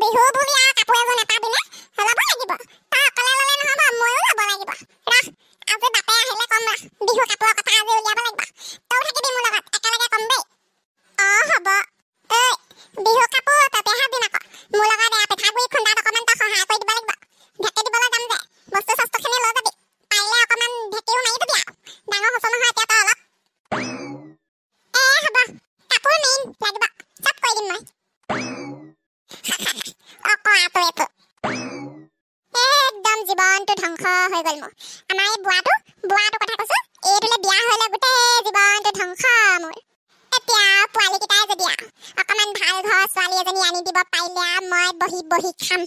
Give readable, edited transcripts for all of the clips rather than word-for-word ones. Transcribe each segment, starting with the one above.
বিহু বুলি কাপোৰ এযোৰ নাপাবিনে ল'ব লাগিব তই অকলে ল'লে নহ'ব ময়ো ল'ব লাগিব ৰহ আজি বাপে আহিলে কম ৰহ বিহু কাপোৰৰ কথা আজি উলিয়াব লাগিব তই থাকিবি মোৰ লগত একেলগে কম দেই হ'ব ঐ বিহু কাপোৰ তই পেহাবি নাক মোৰ লগত পিঠাগুড়ি খুন্দাত অকণমান তই সহায় কৰি দিব লাগিব ঢেঁকী দিবলৈ যাম যে বস্তু চস্তুখিনি লৈ যাবি পাৰিলে অকণমান ঢেঁকীও মাৰি দিবি আৰু ডাঙৰ হৈছ নহয় এতিয়া তই অলপ হ'ব কাপোৰ মেইন লাগিব চব কৰি দিম মই অকৰাটো এইটো একদম জীৱনটো ধ্বংস হৈ গ'ল মোৰ আমাৰ এই বুঢ়াটো কথা কৈছো এইটোলে বিয়া হ'লে গোটেই জীৱনটো ধ্বংস মোৰ এতিয়া পোৱালীকেইটাই যদি অকণমান ভাল ঘৰ ছোৱালী এজনী আনি দিব পাৰিলে মই বহি খাম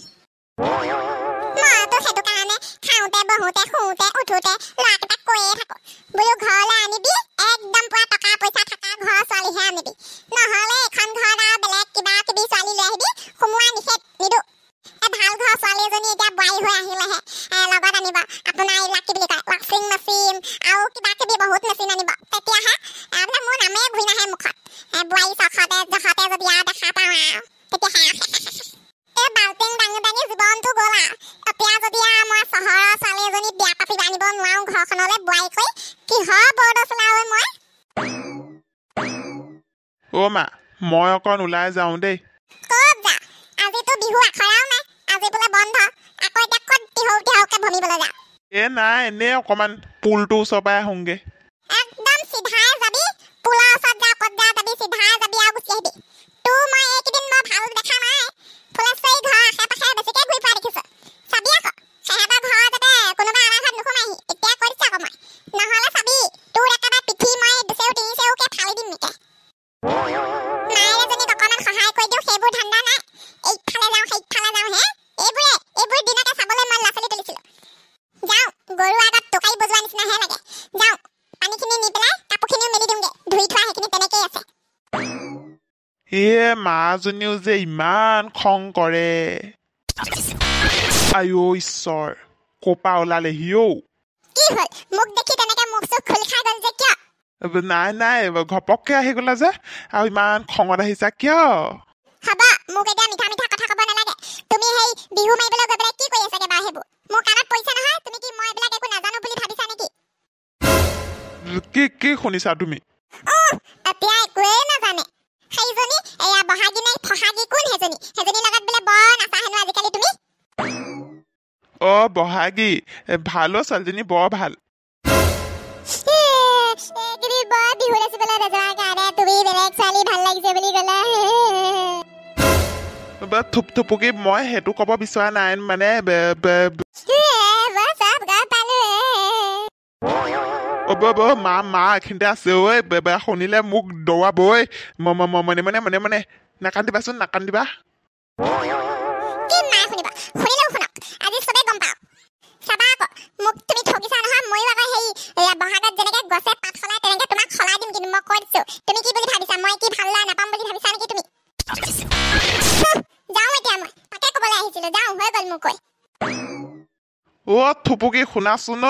মইতো সেইটো কাৰণে খাওঁতে বহোঁতে শুওঁতে উঠোঁতে ল'ৰাকেইটাক কৈয়ে থাকোঁ বোলো ঘৰলৈ আনিবি একদম পুৰা টকা পইচা থকা ঘৰ ছোৱালীহে আনিবি নহ'লে এখন ঘৰত আৰু বেলেগ কিবা কিবি ছোৱালী লৈ আহিবি সোমোৱা নিষেধ নিদো ভাল ঘৰ ছোৱালী এজনী এতিয়া বোৱাৰী হৈ আহিলেহে লগত আনিব আপোনাৰ এইবিলাক কি বুলি কয় ৱাশ্বিং মেচিন আৰু কিবা কিবি বহুত মেচিন আনিব তেতিয়াহে আপোনাৰ মোৰ নামেই ঘূৰি নাহে মুখত বোৱাৰী চখতে জখতে যদি দেখা পাওঁ তেতিয়াহে এই বাল্টিং দাঙি দাঙি জীৱনটো গ'ল এতিয়া যদি মই চহৰৰ ছোৱালী এজনী বিয়া পাতি আনিব নোৱাৰোঁ ঘৰখনলৈ বোৱাৰী কৰি কিহৰ বৰ্ড চলাওঁ মই মা মই অকণ ওলাই যাওঁ দেই ক'ত যা আজিতো বিহু আখৰাও নাই আজি বোলে বন্ধ আকৌ এতিয়া ক'ত টিহৌকে ভমিবলৈ যা নাই এনেই অকণমান পুলটো ওচৰৰ পৰাই আহোঁগৈ একদম চিধাই যাবি পুলৰ ওচৰত যা ক'ত যা যাবি চিধাই যাবি আৰু গুচি আহিবি তোৰ মই এইকেইদিন মই ভাল দেখা নাই ফুলেশ্বৰী ঘৰ আশে পাশে বেছিকৈ ঘূৰি ফুৰা দেখিছোঁ চাবি আকৌ সেহেঁতৰ ঘৰ যাতে কোনোবা আমাৰ ঘৰত নোসোমাইহি এতিয়া কৈ দিছোঁ আকৌ মই নহ'লে চাবি তোৰ একেবাৰে পিঠি মই দুচেও তিনিচেওকৈ ফালি দিম নেকি মায়েৰজনীক অকণমান সহায় কৰি দিওঁ সেইবোৰ ধান্দা নাই এইফালে যাওঁ সেইফালে যাওঁ হে এইবোৰ দিনতে চাবলৈ মই ল'ৰা ছোৱালী তুলিছিলোঁ যাওঁ গৰুৰ আগত টোকাৰি বজোৱা নিচিনাহে লাগে যাওঁ পানীখিনি নি পেলাই কাপোৰখিনিও মেলি দিওঁগৈ ধুই থোৱা সেইখিনি তেনেকেই আছে মাজনীও যে ইমান খং কৰে আইঅ ঈশ্বৰ ক'পা ওলালেহি কি হ'ল মোক দেখি তেনেকে মুখ চুখ খোল খাই গ'ল যে কিয় নাই ঘপককে আহি গ'লা যে আৰু ইমান খঙত আহিছা কিয় হ'ব মোক এতিয়া মিঠা কথা ক'ব নালাগে তুমি সেই বিহু মাৰিবলৈ গৈ পেলাই কি কৰি আছাগে বাৰু সেইবোৰ মোৰ কাণত পৰিছে নহয় তুমি কি মই এইবিলাক একো নাজানো বুলি ভাবিছা নেকি কি শুনিছা তুমি এতিয়া একোৱেই নাজানে সেইজনী এয়া বহাগী নে ফহাগী কোন সেইজনী লগত বোলে বৰ নাচা হেনো আজিকালি তুমি বহাগী ভাল ছোৱালীজনী বৰ ভাল বিহু নাচিবলৈ নোযোৱাৰ কাৰণে তুমি বেলেগ ছোৱালী ভাল লাগিছে বুলি ক'লা থুপথুপুকি মই সেইটো ক'ব বিচৰা নাই মানে মা এইখিনিতে আছে ঐ শুনিলে মোক দৌৰাবই মনে নাকান্দিবাচোন নাকান্দিবা থুপুকি শুনাচোন